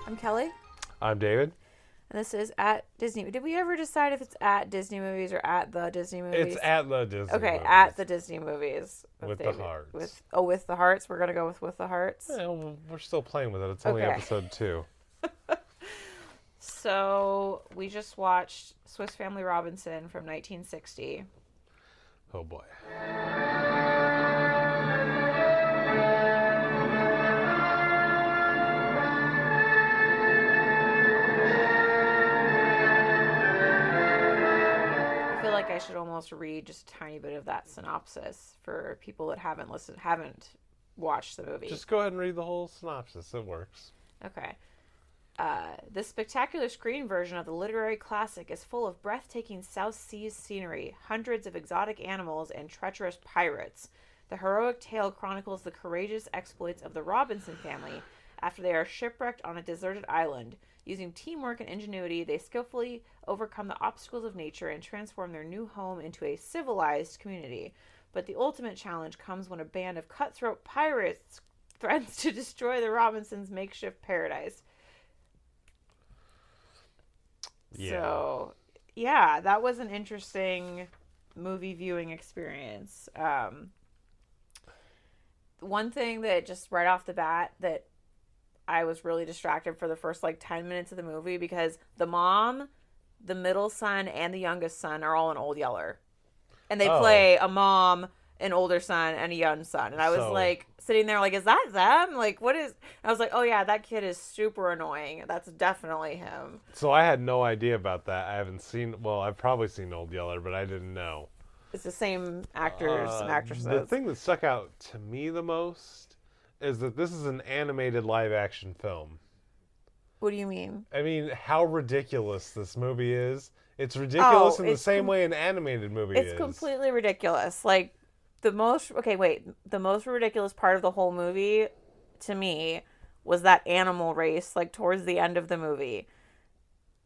I'm Kelly, I'm David. and this is at Disney. Did we ever decide if it's at Disney Movies or at the Disney It's Movies? at the Disney Okay, movies at the Disney Movies with the hearts. With the hearts. We're gonna go with the hearts. Yeah, we're still playing with it. It's only Okay. episode 2. So we just watched Swiss Family Robinson from 1960. Oh boy. I feel like I should almost read just a tiny bit of that synopsis for people that haven't watched the movie. Just go ahead and read the whole synopsis. It works. Okay. This spectacular screen version of the literary classic is full of breathtaking South Seas scenery, hundreds of exotic animals, and treacherous pirates. The heroic tale chronicles the courageous exploits of the Robinson family after they are shipwrecked on a deserted island. Using teamwork and ingenuity, they skillfully overcome the obstacles of nature and transform their new home into a civilized community. But the ultimate challenge comes when a band of cutthroat pirates threatens to destroy the Robinsons' makeshift paradise. Yeah. So, yeah, that was an interesting movie viewing experience. One thing that just right off the bat that I was really distracted for the first 10 minutes of the movie because the mom, the middle son, and the youngest son are all in Old Yeller. And they play a mom, an older son, and a young son. And I was sitting there is that them? What is... I was like, oh yeah, that kid is super annoying. That's definitely him. So I had no idea about that. I haven't seen... Well, I've probably seen Old Yeller, but I didn't know. It's the same actors and actresses. The thing that stuck out to me the most is that this is an animated live-action film. What do you mean? I mean, how ridiculous this movie is. It's ridiculous in the same way an animated movie is. It's completely ridiculous. The most ridiculous part of the whole movie, to me, was that animal race, towards the end of the movie.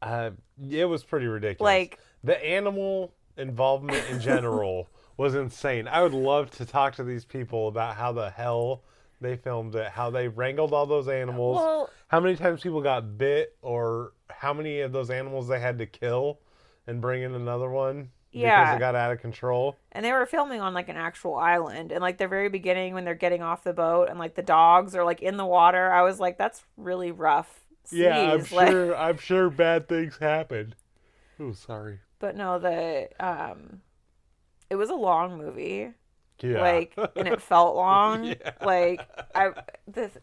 It was pretty ridiculous. The animal involvement in general was insane. I would love to talk to these people about how the hell they filmed it, how they wrangled all those animals, how many times people got bit, or how many of those animals they had to kill and bring in another one because it got out of control. And they were filming on an actual island, and the very beginning when they're getting off the boat and the dogs are in the water, I was like, that's really rough seas. Yeah, I'm sure bad things happened. Oh, sorry. But no, it was a long movie. Yeah. And it felt long. Yeah. I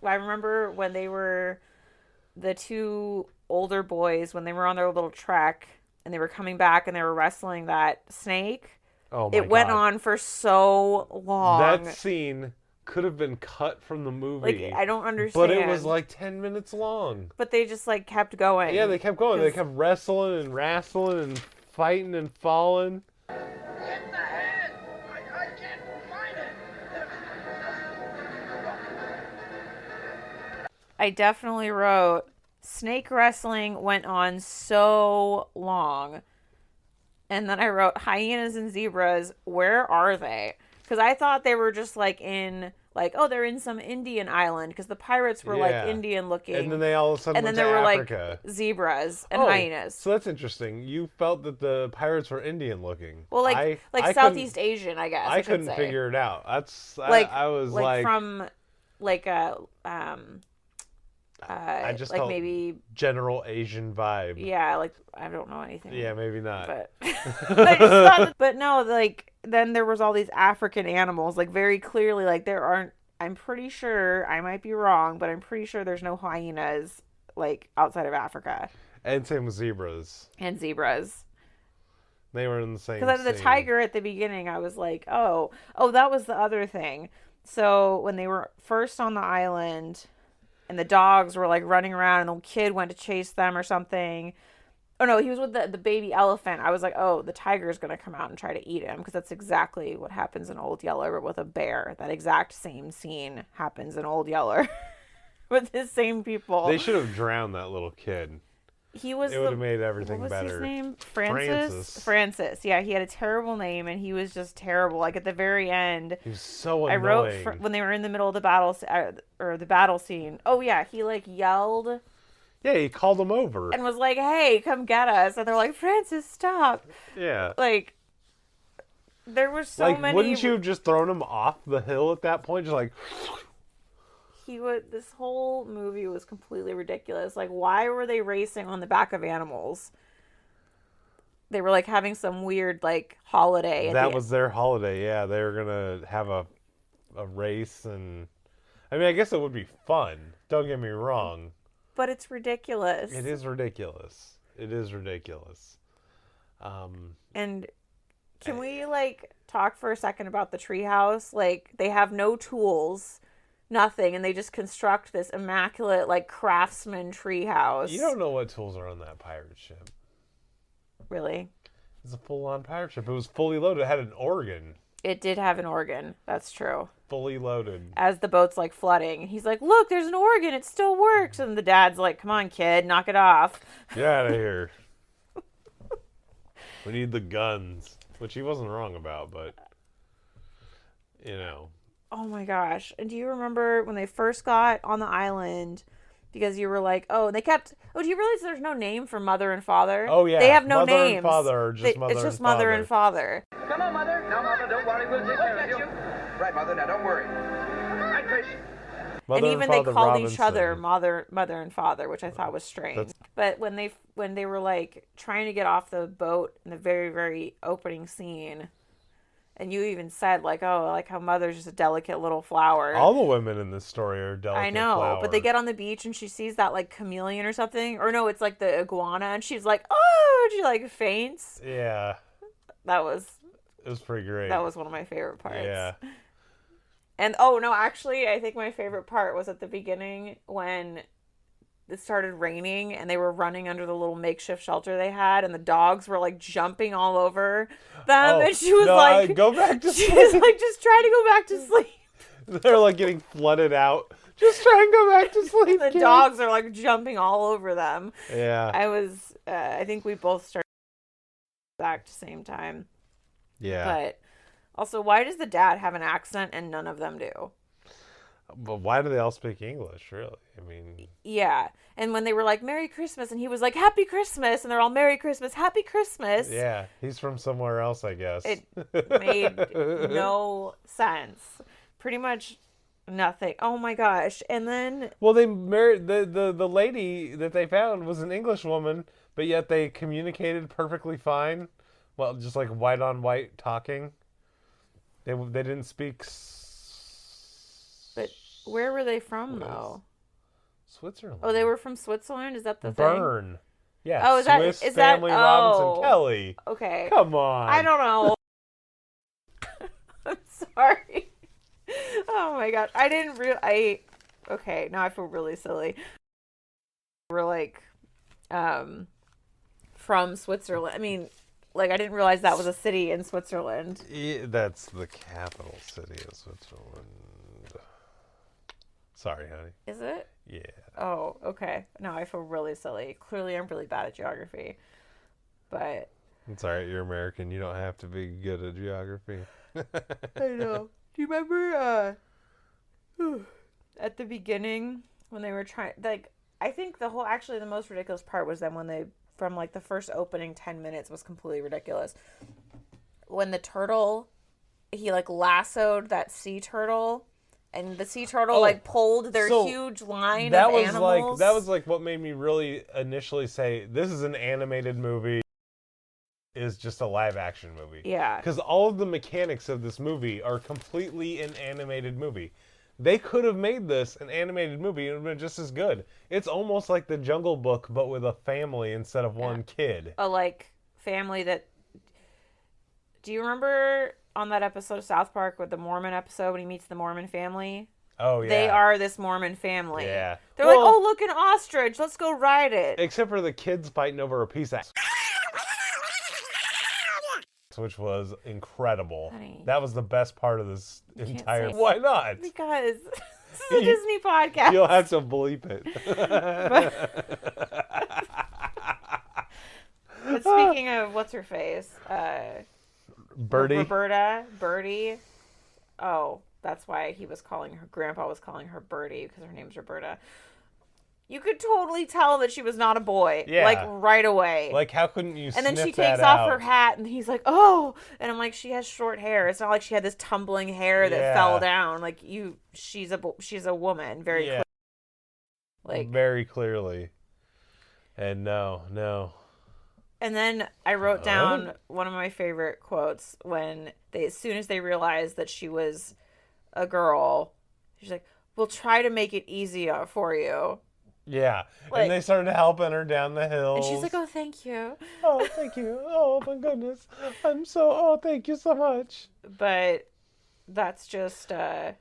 remember when they were the two older boys, when they were on their little trek and they were coming back and they were wrestling that snake. Oh my God. It went on for so long. That scene could have been cut from the movie. I don't understand. But it was 10 minutes long. But they just kept going. Yeah, they kept going. They kept wrestling and wrestling and fighting and falling. Hit the head! I can't find it! I definitely wrote, snake wrestling went on so long. And then I wrote, hyenas and zebras, where are they? Because I thought they were just in... they're in some Indian island because the pirates were Indian looking. And then they all of a sudden went to Africa. Zebras and hyenas. So that's interesting. You felt that the pirates were Indian looking. Well, I Southeast Asian, I guess. I couldn't figure it out. I was from I just felt maybe general Asian vibe. Yeah, I don't know anything. Yeah, maybe not. But but no, then there was all these African animals, very clearly, there aren't. I'm pretty sure, I might be wrong, but I'm pretty sure there's no hyenas outside of Africa. And same with zebras. And zebras. They were in the same. Because the tiger at the beginning, I was like, oh, that was the other thing. So when they were first on the island, and the dogs were running around, and the kid went to chase them or something. Oh no, he was with the baby elephant. I was like, oh, the tiger's gonna come out and try to eat him, because that's exactly what happens in Old Yeller, but with a bear. That exact same scene happens in Old Yeller with the same people. They should have drowned that little kid. He was. It would have made everything what was better. His name? Francis. Yeah, he had a terrible name, and he was just terrible. At the very end, he was so annoying. I wrote when they were in the middle of the battle or the battle scene. Oh yeah, he yelled. Yeah, he called them over. And was like, hey, come get us. And they're like, Francis, stop. Yeah. Like, there were so many... Wouldn't you have just thrown him off the hill at that point? Just like... This whole movie was completely ridiculous. Like, why were they racing on the back of animals? They were, like, having some weird, like, holiday. That was their holiday, yeah. They were going to have a race, and... I mean, I guess it would be fun. Don't get me wrong. But it's ridiculous. It is ridiculous. It is ridiculous. And can we, like, talk for a second about the treehouse? Like, they have no tools... Nothing, and they just construct this immaculate, like, craftsman treehouse. You don't know what tools are on that pirate ship. Really? It's a full-on pirate ship. It was fully loaded. It had an organ. It did have an organ. That's true. Fully loaded. As the boat's, like, flooding. He's like, look, there's an organ. It still works. And the dad's like, come on, kid. Knock it off. Get out of here. We need the guns. Which he wasn't wrong about, but, you know... Oh my gosh. And do you remember when they first got on the island, because you were like, oh, they kept, oh, do you realize there's no name for mother and father? Oh, yeah. They have no mother names. And father are just mother it's just and mother father. and father. Come on, Mother. No, Mother, don't worry. We'll take care of you. Right, Mother. Now, don't worry. Right, Fish. Mother and even Father they called Robinson. each other mother and father, which I thought was strange. But when they were like trying to get off the boat in the very, very opening scene, and you even said, like, oh, like how mother's just a delicate little flower. All the women in this story are delicate I know, flowers. but they get on the beach and she sees that, like, chameleon or something. Or no, it's like the iguana. And she's like, oh, and she, like, faints. Yeah. It was pretty great. That was one of my favorite parts. Yeah. And, oh, no, actually, I think my favorite part was at the beginning when it started raining and they were running under the little makeshift shelter they had, and the dogs were like jumping all over them, and she was like, go back to sleep. She was like, just try to go back to sleep. They're like getting flooded out. Just try and go back to sleep. The dogs are like jumping all over them. Yeah. I think we both started at the exact same time. Yeah. But also, why does the dad have an accent and none of them do? But why do they all speak English, really? I mean... Yeah. And when they were like, Merry Christmas, and he was like, Happy Christmas, and they're all, Merry Christmas, Happy Christmas. Yeah. He's from somewhere else, I guess. It made no sense. Pretty much nothing. Oh, my gosh. And then... Well, they married... The lady that they found was an English woman, but yet they communicated perfectly fine. Well, just like white on white talking. They didn't speak... But where were they from, though? Switzerland. Oh, they were from Switzerland? Is that the thing? Bern. Yeah. Oh, Swiss Family Robinson Kelly. Okay. Come on. I don't know. I'm sorry. Oh my god. I didn't okay, now I feel really silly. We're like from Switzerland. I mean, like, I didn't realize that was a city in Switzerland. Yeah, that's the capital city of Switzerland. Sorry, honey. Is it? Yeah. Oh, okay. Now I feel really silly. Clearly, I'm really bad at geography. But... It's all right. You're American. You don't have to be good at geography. I know. Do you remember at the beginning when they were trying... Like, I think the most ridiculous part was then when they... From, like, the first opening 10 minutes was completely ridiculous. When the turtle... He, like, lassoed that sea turtle... And the sea turtle pulled their huge line of animals. That was like what made me really initially say this is an animated movie. Is just a live action movie. Yeah. Because all of the mechanics of this movie are completely an animated movie. They could have made this an animated movie and it would have been just as good. It's almost like the Jungle Book, but with a family instead of one kid. A family that. Do you remember on that episode of South Park with the Mormon episode when he meets the Mormon family? Oh, yeah. They are this Mormon family. Yeah. They're like, oh, look, an ostrich. Let's go ride it. Except for the kids fighting over a piece of... Which was incredible. Honey, that was the best part of this entire... Say... Why not? Because this is a Disney podcast. You'll have to bleep it. But speaking of what's-her-face... Birdie. Birdie. Oh, that's why Grandpa was calling her Birdie, because her name's Roberta. You could totally tell that she was not a boy. Yeah. Like, right away. Like, how couldn't you And then she sniff takes that off out? her hat, and he's like, oh! And I'm like, she has short hair. It's not like she had this tumbling hair that fell down. Like, she's a woman, very clearly. Like, very clearly. And no. And then I wrote down one of my favorite quotes when as soon as they realized that she was a girl, she's like, we'll try to make it easier for you. Yeah. Like, and they started helping her down the hill. And she's like, oh, thank you. Oh, thank you. Oh, my goodness. Thank you so much. But that's just the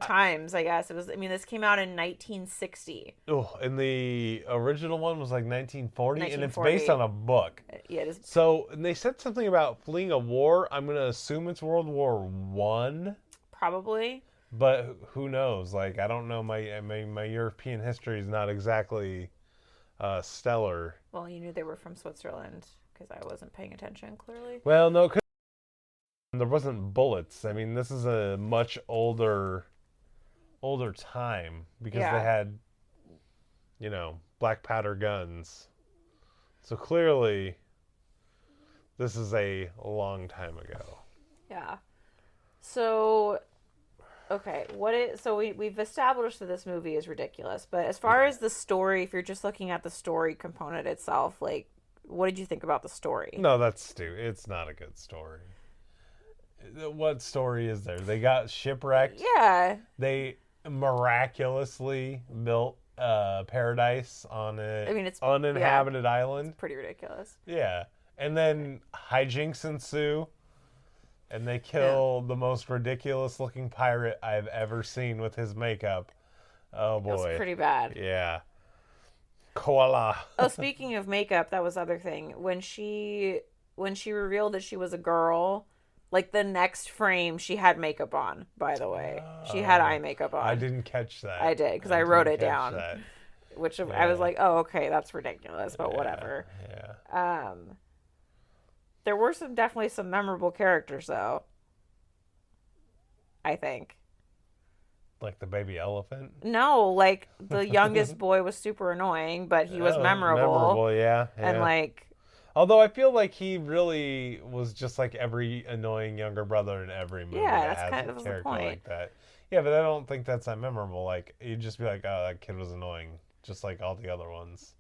times, I guess. This came out in 1960. Oh, and the original one was like 1940, and it's 1940. based on a book. Yeah, it is. So, and they said something about fleeing a war. I'm going to assume it's World War I. Probably. But who knows? Like, I don't know. My European history is not exactly stellar. Well, you knew they were from Switzerland because I wasn't paying attention, clearly. Well, no, because there wasn't bullets. I mean, this is a much older time because they had, black powder guns. So clearly, this is a long time ago. Yeah. So... Okay, we've established that this movie is ridiculous, but as far as the story, if you're just looking at the story component itself, like, what did you think about the story? No, that's stupid. It's not a good story. What story is there? They got shipwrecked. Yeah. They miraculously built paradise on an uninhabited island. It's pretty ridiculous. Yeah, and then hijinks ensue. And they kill the most ridiculous-looking pirate I've ever seen with his makeup. Oh, boy. That's pretty bad. Yeah. Koala. Oh, speaking of makeup, that was the other thing. When she revealed that she was a girl, like, the next frame, she had makeup on, by the way. She had eye makeup on. I didn't catch that. I did, because I wrote it down. Which I was like, oh, okay, that's ridiculous, but whatever. Yeah. There were definitely some memorable characters, though. I think. Like the baby elephant? No, like the youngest boy was super annoying, but he was memorable. Memorable, yeah. And like... Although I feel like he really was just like every annoying younger brother in every movie that has kind a of character the point. like that. Yeah, but I don't think that's that memorable. Like, you'd just be like, oh, that kid was annoying, just like all the other ones.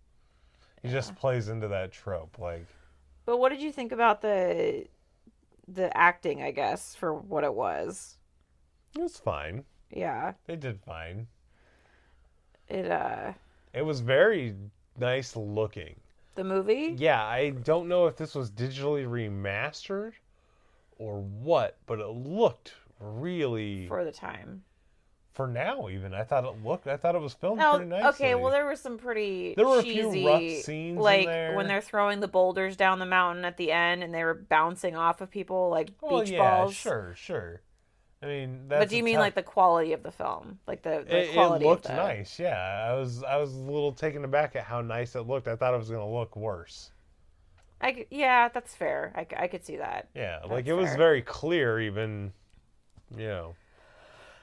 He just plays into that trope, like... But what did you think about the acting, I guess, for what it was? It was fine. Yeah. They did fine. It was very nice looking. The movie? Yeah, I don't know if this was digitally remastered or what, but it looked really... For the time. For now, even. I thought it was filmed pretty nicely. Okay, well, there were some pretty There were cheesy, a few rough scenes like in there. when they're throwing the boulders down the mountain at the end and they were bouncing off of people like beach balls. Sure. I mean, that's... But do you mean like the quality of the film? Like the quality it looked of nice, yeah. I was a little taken aback at how nice it looked. I thought it was going to look worse. Yeah, that's fair. I could see that. Yeah, that's like it was very clear even,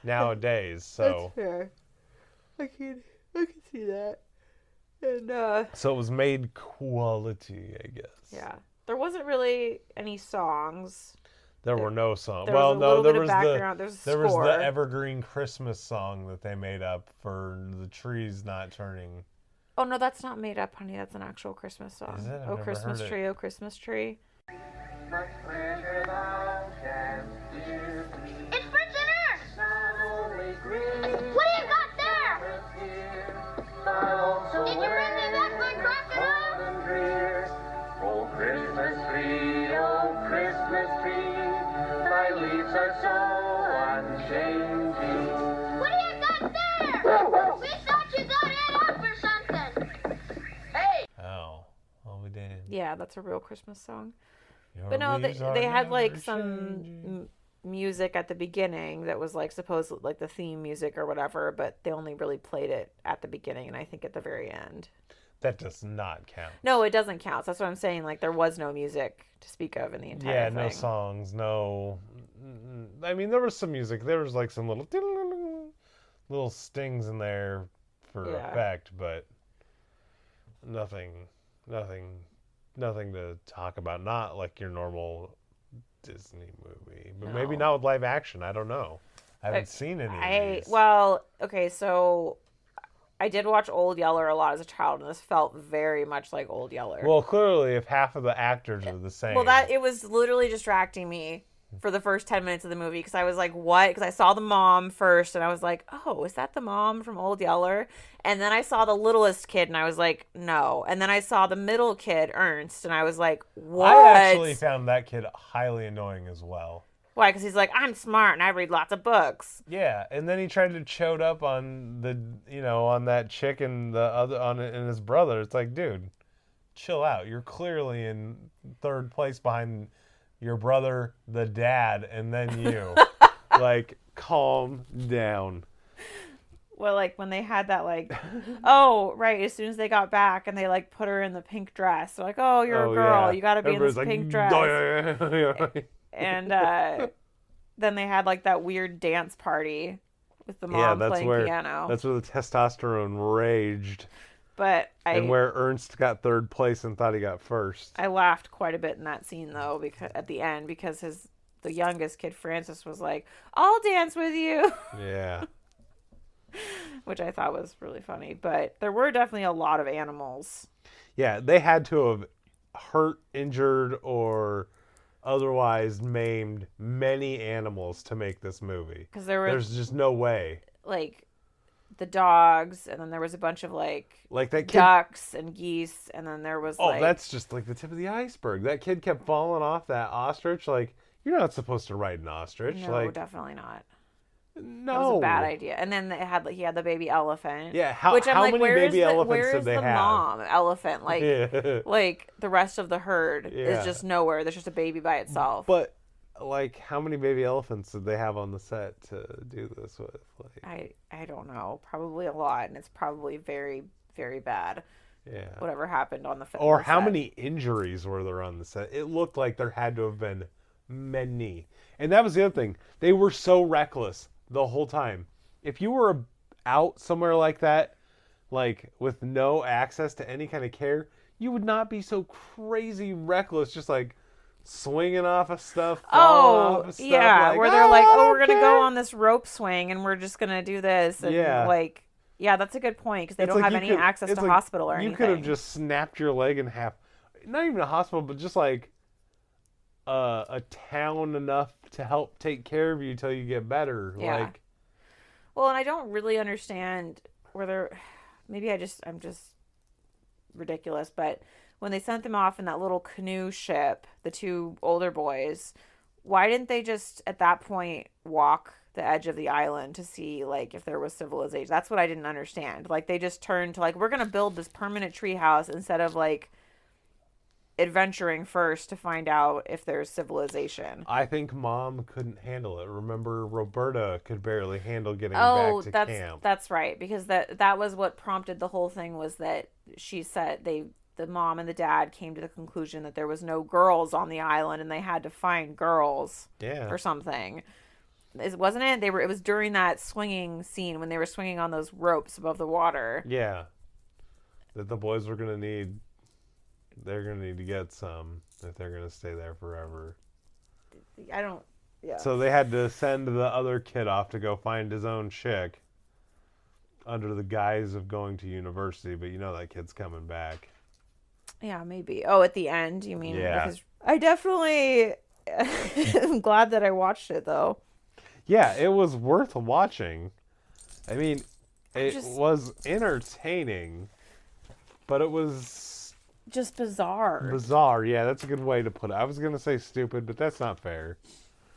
nowadays, so... That's fair. I can see that. And So it was made quality, I guess. Yeah. There wasn't really any songs. There were no songs. There Well, was a no, little there bit of was background. there was score. the evergreen Christmas song that they made up for the trees not turning. Oh no, that's not made up, honey. That's an actual Christmas song. Is it? I've Oh never Christmas heard it. tree, oh Christmas tree. It's for dinner! What do you got there? Did you bring me back my crocodile? Oh, Christmas tree, thy leaves are so unchanging. What do you got there? We thought you got it up or something. Hey! Oh, we did. Yeah, that's a real Christmas song. Your But no, leaves are they had never like some changing. music at the beginning that was like supposed like the theme music or whatever, but they only really played it at the beginning and I think at the very end. That does not count. No, it doesn't count. That's what I'm saying. Like there was no music to speak of in the entire thing. No songs, no. I mean, there was some music. There was like some little stings in there for effect, but nothing, nothing to talk about. Not like your normal Disney movie, but maybe not with live action. I don't know. I haven't seen any of these. Well, okay, so I did watch Old Yeller a lot as a child, and this felt very much like Old Yeller. Well, clearly, if half of the actors are the same. Well, it was literally distracting me for the first 10 minutes of the movie because I was like, what? Because I saw the mom first, and I was like, oh, is that the mom from Old Yeller? And then I saw the littlest kid, and I was like, no. And then I saw the middle kid, Ernst, and I was like, what? I actually found that kid highly annoying as well. Why? Because he's like, I'm smart and I read lots of books. Yeah, and then he tried to chode up on on that chick and the other and his brother. It's like, dude, chill out. You're clearly in third place behind your brother, the dad, and then you. Like, calm down. Well, like when they had that, like, oh, right, as soon as they got back and they like put her in the pink dress, they're like, oh, you're a girl, yeah. You got to be in this pink dress. And then they had like that weird dance party with the mom playing piano. That's where the testosterone raged. And where Ernst got third place and thought he got first. I laughed quite a bit in that scene though, because at the end, because the youngest kid Francis was like, "I'll dance with you." Yeah. Which I thought was really funny, but there were definitely a lot of animals. Yeah, they had to have hurt, injured, or otherwise maimed many animals to make this movie. Because there's just no way. Like the dogs, and then there was a bunch of like that kid, ducks and geese, and then there was that's just like the tip of the iceberg. That kid kept falling off that ostrich. Like, you're not supposed to ride an ostrich. No, definitely not. No, that was a bad idea. And then he had the baby elephant. Yeah, how many baby elephants did they have? Where's the mom elephant? Like, like the rest of the herd is just nowhere. There's just a baby by itself. But like, how many baby elephants did they have on the set to do this with? Like, I don't know. Probably a lot, and it's probably very, very bad. Yeah. Whatever happened on the film. Or how many injuries were there on the set? It looked like there had to have been many. And that was the other thing. They were so reckless the whole time. If you were out somewhere like that, like with no access to any kind of care, you would not be so crazy reckless, just like swinging off of stuff, falling off of stuff. Yeah, where they're like, oh, we're going to go on this rope swing and we're just going to do this. And yeah, that's a good point because they don't have any access to hospital or anything. You could have just snapped your leg in half. Not even a hospital, but just like a town enough to help take care of you till you get better. Yeah. Well, and I don't really understand whether maybe I'm just ridiculous, but when they sent them off in that little canoe ship, the two older boys, why didn't they just at that point walk the edge of the island to see like if there was civilization? That's what I didn't understand. Like they just turned to like, we're going to build this permanent treehouse instead of like adventuring first to find out if there's civilization. I think Mom couldn't handle it. Remember, Roberta could barely handle getting back to camp. That's right, because that was what prompted the whole thing, was that she said the mom and the dad came to the conclusion that there was no girls on the island and they had to find girls or something. Wasn't it? It was during that swinging scene when they were swinging on those ropes above the water. Yeah. That the boys were going to need... They're going to need to get some if they're going to stay there forever. So they had to send the other kid off to go find his own chick under the guise of going to university, but you know that kid's coming back. Yeah, maybe. Oh, at the end, you mean? Yeah. Because I definitely am glad that I watched it, though. Yeah, it was worth watching. I mean, it was entertaining, but it was... just bizarre. Bizarre, yeah, that's a good way to put it. I was going to say stupid, but that's not fair.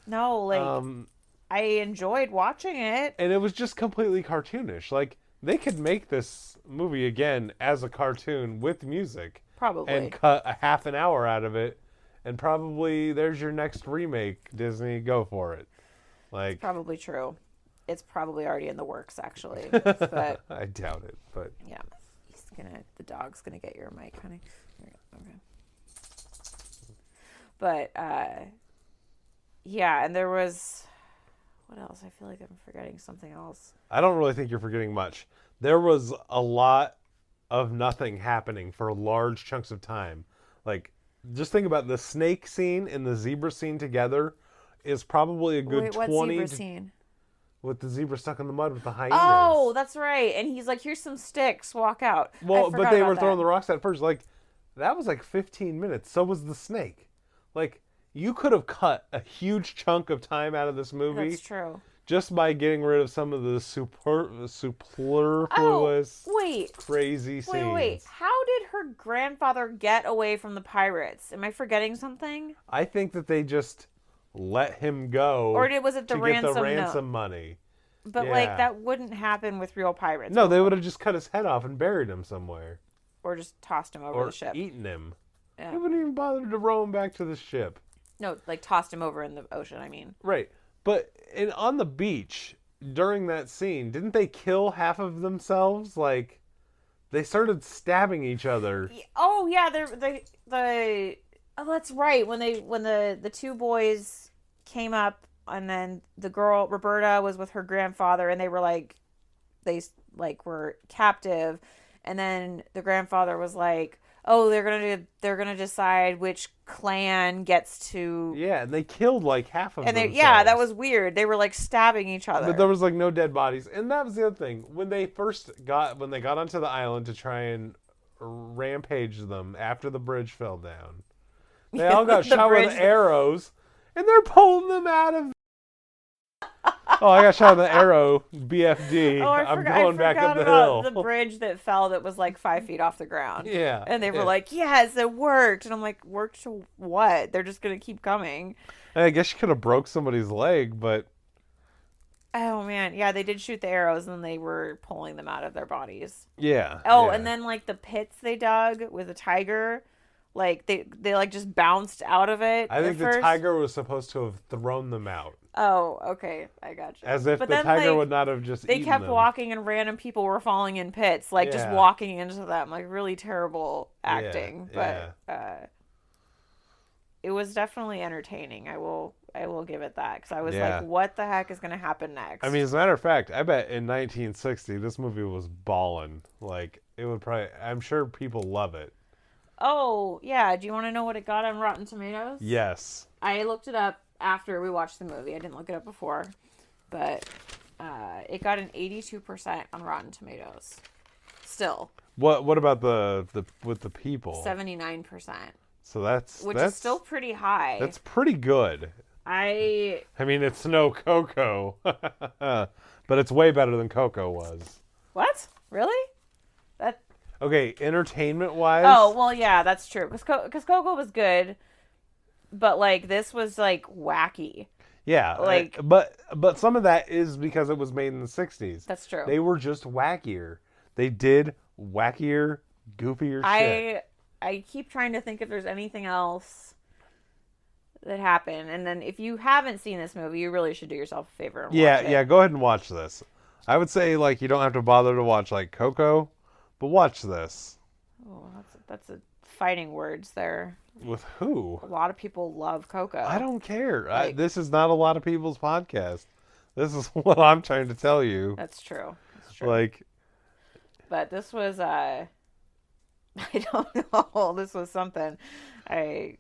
No, like, I enjoyed watching it. And it was just completely cartoonish. Like, they could make this movie again as a cartoon with music. Probably. And cut a half an hour out of it. And probably there's your next remake, Disney. Go for it. Like, it's probably true. It's probably already in the works, actually. But I doubt it, but... yeah. The dog's gonna get your mic, honey. Okay. But yeah, and there was, what else? I feel like I'm forgetting something else. I don't really think you're forgetting much. There was a lot of nothing happening for large chunks of time. Like, just think about the snake scene and the zebra scene together is probably a good 20 what zebra scene? With the zebra stuck in the mud with the hyenas. Oh, that's right. And he's like, here's some sticks, walk out. Well, but they were throwing the rocks at first. Like, that was like 15 minutes. So was the snake. Like, you could have cut a huge chunk of time out of this movie. That's true. Just by getting rid of some of the superfluous, crazy scenes. Wait. How did her grandfather get away from the pirates? Am I forgetting something? I think that they just let him go. Or was it the ransom? Get the ransom money. But like that wouldn't happen with real pirates. No, they would have just cut his head off and buried him somewhere. Or just tossed him over the ship. Or eaten him. Yeah. They wouldn't even bother to row him back to the ship. No, like tossed him over in the ocean, I mean. Right. But on the beach, during that scene, didn't they kill half of themselves? Like, they started stabbing each other. Oh, yeah, oh, that's right. When the two boys came up, and then the girl, Roberta, was with her grandfather, and they were were captive, and then the grandfather was like, oh, they're gonna decide which clan gets to. Yeah, and they killed like half of them. Yeah, that was weird. They were like stabbing each other. But there was like no dead bodies, and that was the other thing. When they got onto the island to try and rampage them after the bridge fell down, they all got shot with arrows, and they're pulling them out of. Oh, I got shot with an arrow, BFD. Oh, I'm going back up the hill. The bridge that fell that was like 5 feet off the ground. Yeah. And they were like, yes, it worked. And I'm like, worked to what? They're just going to keep coming. I guess you could have broke somebody's leg, but... Oh, man. Yeah, they did shoot the arrows and they were pulling them out of their bodies. Yeah. Oh, yeah. And then like the pits they dug with a tiger... Like, they like just bounced out of it. I think the tiger was supposed to have thrown them out. Oh, okay. I got you. As if the tiger would not have just eaten them. They kept walking and random people were falling in pits. Like, just walking into them. Like, really terrible acting. But it was definitely entertaining. I will give it that. Because I was like, what the heck is going to happen next? I mean, as a matter of fact, I bet in 1960, this movie was ballin'. Like, it would probably... I'm sure people love it. Oh, yeah. Do you want to know what it got on Rotten Tomatoes? Yes. I looked it up after we watched the movie. I didn't look it up before. But it got an 82% on Rotten Tomatoes. Still. What about with the people? 79%. So that's is still pretty high. That's pretty good. I mean, it's no Coco. But it's way better than Coco was. What? Really? Okay, entertainment-wise... Oh, well, yeah, that's true. Because Coco was good, but, like, this was, like, wacky. Yeah, like, but some of that is because it was made in the 60s. That's true. They were just wackier. They did wackier, goofier shit. I keep trying to think if there's anything else that happened. And then if you haven't seen this movie, you really should do yourself a favor and watch it. Yeah, go ahead and watch this. I would say, like, you don't have to bother to watch, like, Coco... But watch this. Oh, that's a fighting words there. With who? A lot of people love Coco. I don't care. This is not a lot of people's podcast. This is what I'm trying to tell you. That's true. Like, but this was I don't know. This was something. It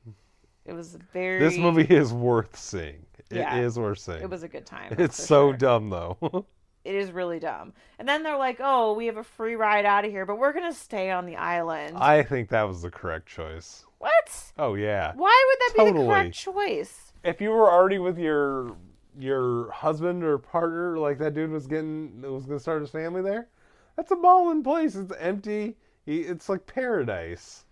was very. This movie is worth seeing. It is worth seeing. It was a good time. It's so dumb though. It is really dumb. And then they're like, oh, we have a free ride out of here, but we're going to stay on the island. I think that was the correct choice. What? Oh, yeah. Why would that be the correct choice? If you were already with your husband or partner, like that dude was going to start his family there, that's a ballin' place. It's empty. It's like paradise.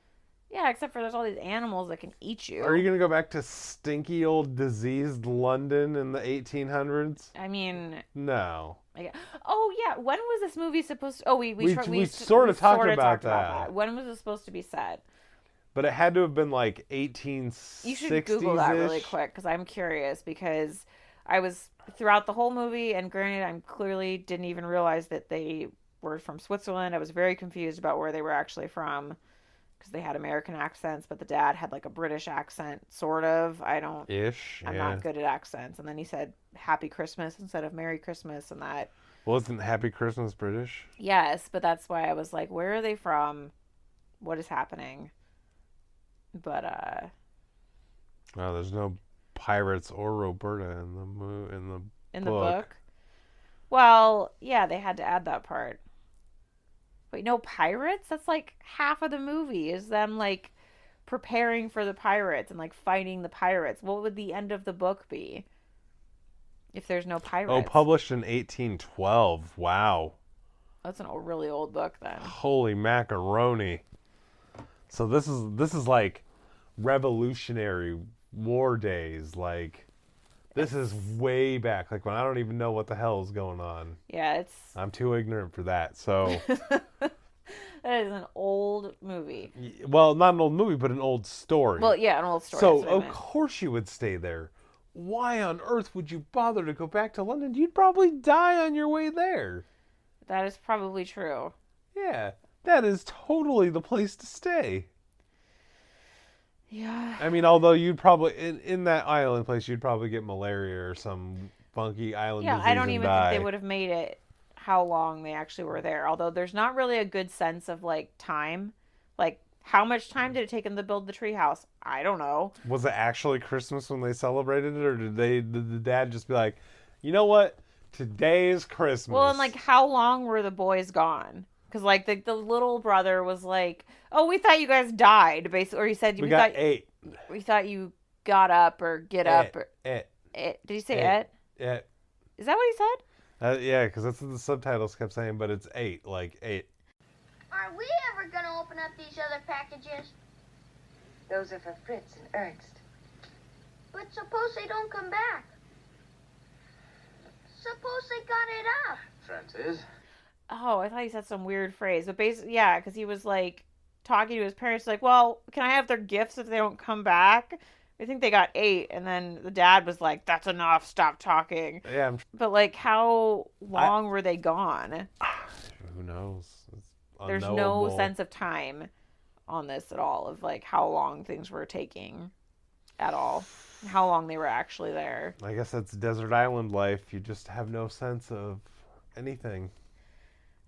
Yeah, except for there's all these animals that can eat you. Are you going to go back to stinky old diseased London in the 1800s? I mean... No. Oh, yeah. When was this movie supposed to... Oh, we sort of talked about that. When was it supposed to be set? But it had to have been like 1860s. You should Google that really quick, because I'm curious, because I was throughout the whole movie, and granted, I clearly didn't even realize that they were from Switzerland. I was very confused about where they were actually from. Because they had American accents, but the dad had like a British accent, sort of. I'm not good at accents. And then he said Happy Christmas instead of Merry Christmas, and that Wasn't Happy Christmas British? Yes, but that's why I was like, where are they from? What is happening? But Well, there's no pirates or Roberta in the book. Well, yeah, they had to add that part. Wait, no pirates? That's like half of the movie is them like preparing for the pirates and like fighting the pirates. What would the end of the book be if there's no pirates? Oh, published in 1812. Wow. That's a really old book then. Holy macaroni. So this is like Revolutionary War days. Like, this is way back. Like, when I don't even know what the hell is going on. Yeah, I'm too ignorant for that. So that is an old movie. Well, not an old movie, but an old story. Well, yeah, an old story. So, of course you would stay there. Why on earth would you bother to go back to London? You'd probably die on your way there. That is probably true. Yeah, that is totally the place to stay. Yeah. I mean, although you'd probably, in that island place, you'd probably get malaria or some funky island disease. Yeah, I don't even die. think they would have made it how long they actually were there. Although there's not really a good sense of, like, time. Like, how much time did it take them to build the treehouse? I don't know. Was it actually Christmas when they celebrated it, or did the dad just be like, you know what? Today is Christmas. Well, and, like, how long were the boys gone? Because, like, the little brother was like, oh, we thought you guys died, basically. Or he said, we got 8. We thought you got up or get up. Or, Did he say it? Yeah. Is that what he said? Yeah, because that's what the subtitles kept saying, but it's 8, like 8. Are we ever going to open up these other packages? Those are for Fritz and Ernst. But suppose they don't come back. Suppose they got it up. Francis? Oh, I thought he said some weird phrase. But basically, yeah, because he was, like, talking to his parents, like, well, can I have their gifts if they don't come back? I think they got 8, and then the dad was like, that's enough, stop talking. Yeah. But, like, how long were they gone? Who knows? There's no sense of time on this at all, of, like, how long things were taking at all. How long they were actually there. I guess that's desert island life. You just have no sense of anything.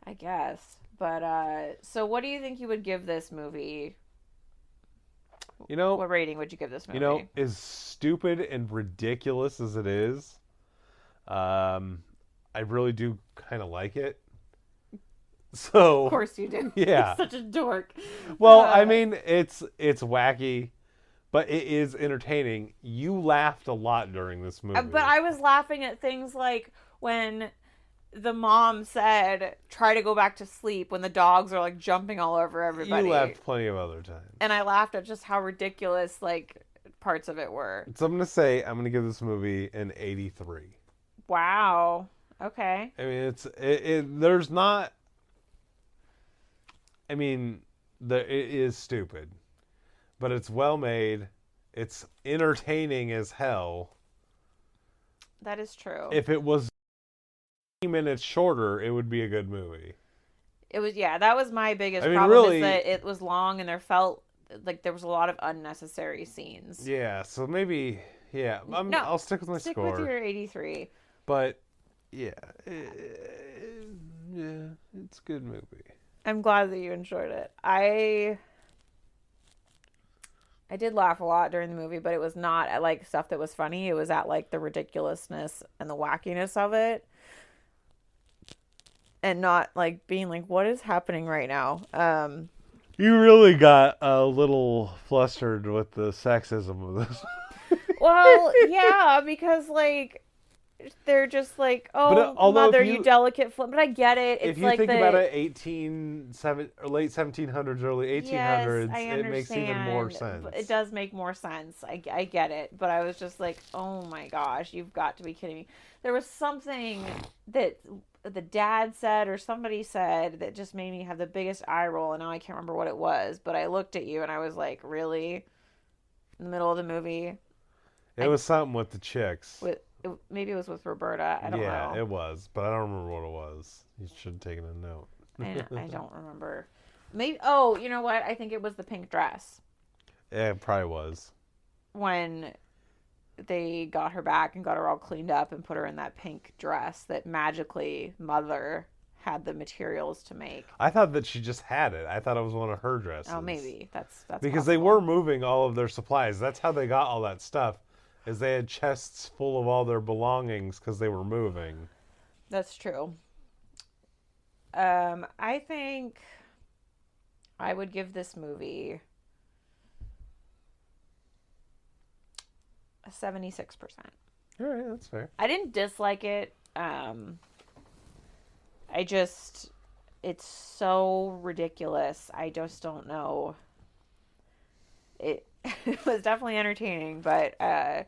I guess. But, so what do you think you would give this movie? You know, what rating would you give this movie? You know, as stupid and ridiculous as it is, I really do kind of like it. So, of course you do. Yeah. You're such a dork. Well, I mean, it's wacky, but it is entertaining. You laughed a lot during this movie. But I was laughing at things like when the mom said, try to go back to sleep, when the dogs are, like, jumping all over everybody. You laughed plenty of other times. And I laughed at just how ridiculous, like, parts of it were. So I'm going to give this movie an 83. Wow. Okay. I mean, there's not... I mean, it is stupid. But it's well made. It's entertaining as hell. That is true. If it was minutes shorter, it would be a good movie. It was, yeah, that was my biggest problem, is that it was long and there felt like there was a lot of unnecessary scenes. Yeah, so maybe, yeah, I'll stick with my score. Stick with your 83. But, yeah, it's a good movie. I'm glad that you enjoyed it. I did laugh a lot during the movie, but it was not at, like, stuff that was funny. It was at, like, the ridiculousness and the wackiness of it. And not, like, being like, what is happening right now? You really got a little flustered with the sexism of this. Well, yeah, because, like, they're just like, oh, mother, you delicate But I get it. It's if you like think about it, late 1700s, early 1800s, yes, it makes even more sense. It does make more sense. I get it. But I was just like, oh my gosh, you've got to be kidding me. There was something that the dad said or somebody said that just made me have the biggest eye roll, and now I can't remember what it was, but I looked at you and I was like, really? In the middle of the movie? It was something with the chicks. Maybe it was with Roberta. I don't know. Yeah, it was, but I don't remember what it was. You should have taken a note. I don't remember. Maybe. Oh, you know what? I think it was the pink dress. Yeah, it probably was. When they got her back and got her all cleaned up and put her in that pink dress that magically Mother had the materials to make. I thought that she just had it. I thought it was one of her dresses. Oh, maybe that's because they were moving all of their supplies. That's how they got all that stuff. Is they had chests full of all their belongings because they were moving. That's true. I think I would give this movie a 76%. All right, that's fair. I didn't dislike it. It's so ridiculous. I just don't know. It was definitely entertaining, but I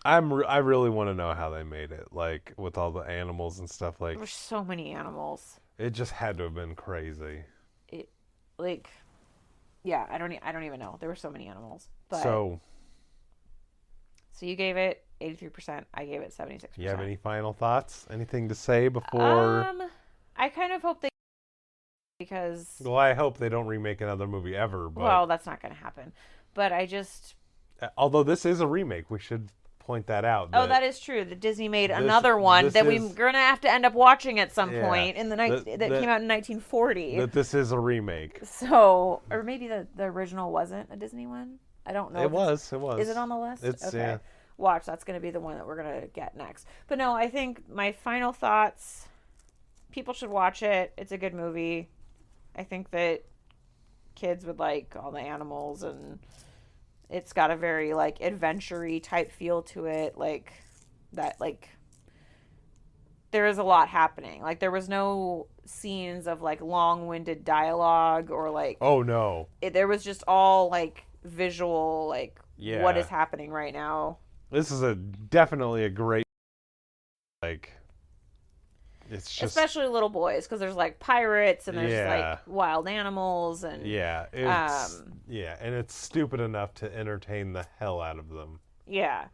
really want to know how they made it, like with all the animals and stuff. Like, there's so many animals. It just had to have been crazy. I don't even know. There were so many animals. But, so you gave it 83%. I gave it 76%. You have any final thoughts? Anything to say before? I kind of hope they, because... Well, I hope they don't remake another movie ever. But... Well, that's not going to happen. But I just... Although this is a remake, we should point that out. That is true. The Disney made another one that we're going to have to end up watching at some point in the night that came out in 1940. That this is a remake. So, or maybe the original wasn't a Disney one? I don't know. It was. Is it on the list? Okay. Yeah. Watch. That's going to be the one that we're going to get next. But no, I think my final thoughts, people should watch it. It's a good movie. I think that kids would like all the animals, and it's got a very like adventure-y type feel to it. Like that, like there is a lot happening. Like there was no scenes of like long-winded dialogue or like, oh no, there was just all like visual, like what is happening right now. This is definitely a great, like, it's just, especially little boys, because there's like pirates and there's like wild animals and and it's stupid enough to entertain the hell out of them. Yeah,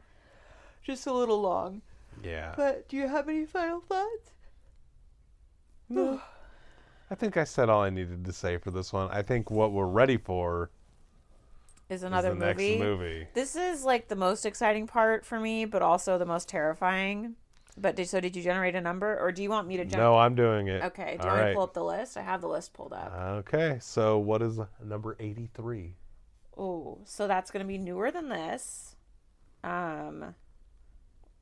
just a little long. Yeah. But do you have any final thoughts? No. I think I said all I needed to say for this one. I think what we're ready for is another movie. Next movie. This is like the most exciting part for me, but also the most terrifying. But did you generate a number, or do you want me to? No, I'm doing it. Okay. Do you want me to pull up the list? I have the list pulled up. Okay. So what is number 83? Oh, so that's going to be newer than this.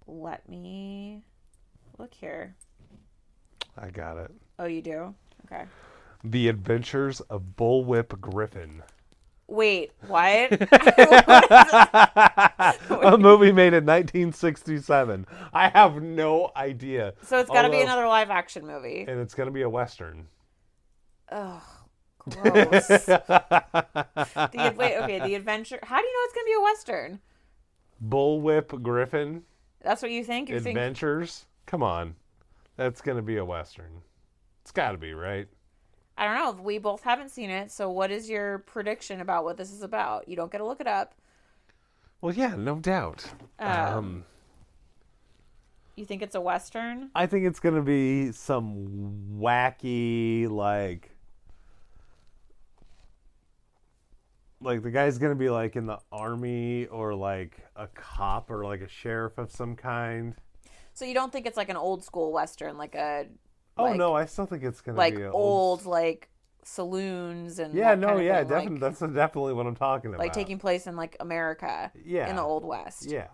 Let me look here. I got it. Oh, you do? Okay. The Adventures of Bullwhip Griffin. Wait, what? A movie made in 1967. I have no idea. So it's got to be another live action movie. And it's going to be a Western. Ugh, gross. The adventure. How do you know it's going to be a Western? Bullwhip Griffin. That's what you think? Adventures? Come on. That's going to be a Western. It's got to be, right? I don't know. We both haven't seen it, so what is your prediction about what this is about? You don't get to look it up. Well, yeah, no doubt. You think it's a Western? I think it's going to be some wacky, like the guy's going to be like in the army or like a cop or like a sheriff of some kind. So you don't think it's like an old school Western, like a... Oh, no, I still think it's going to be old, like, saloons and definitely. That's definitely what I'm talking about. Like, taking place in, like, America. Yeah. In the Old West. Yeah.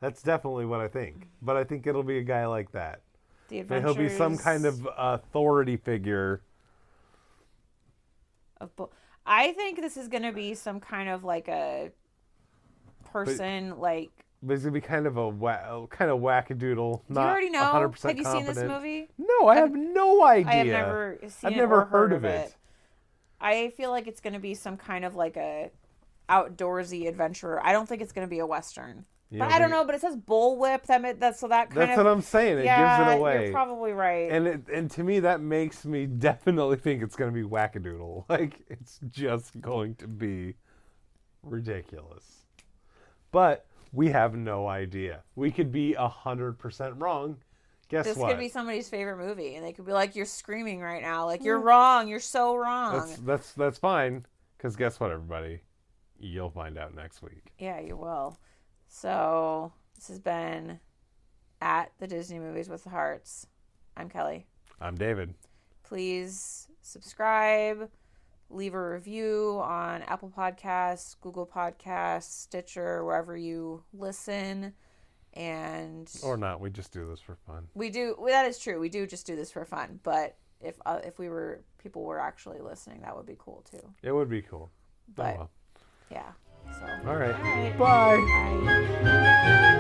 That's definitely what I think. But I think it'll be a guy like that. The Adventures... He'll be some kind of authority figure. I think this is going to be some kind of, like, a person, But it's going to be kind of wackadoodle. Do you already know? 100% have you seen this movie? No, I have no idea. I have never seen I've never heard of it. I feel like it's going to be some kind of like a outdoorsy adventurer. I don't think it's going to be a Western. But I don't know, but it says bullwhip. That's what I'm saying. It gives it away. You're probably right. And to me, that makes me definitely think it's going to be wackadoodle. Like, it's just going to be ridiculous. But... we have no idea. We could be 100% wrong. Guess what? This could be somebody's favorite movie, and they could be like, "You're screaming right now, like you're wrong. You're so wrong." That's fine. Because guess what, everybody? You'll find out next week. Yeah, you will. So This has been at the Disney Movies with the Hearts. I'm Kelly. I'm David. Please subscribe, leave a review on Apple Podcasts, Google Podcasts, Stitcher, wherever you listen. Or not, we just do this for fun. We do. That is true. We do just do this for fun. But if people were actually listening, that would be cool too. It would be cool. But yeah. So all right. Bye. Bye.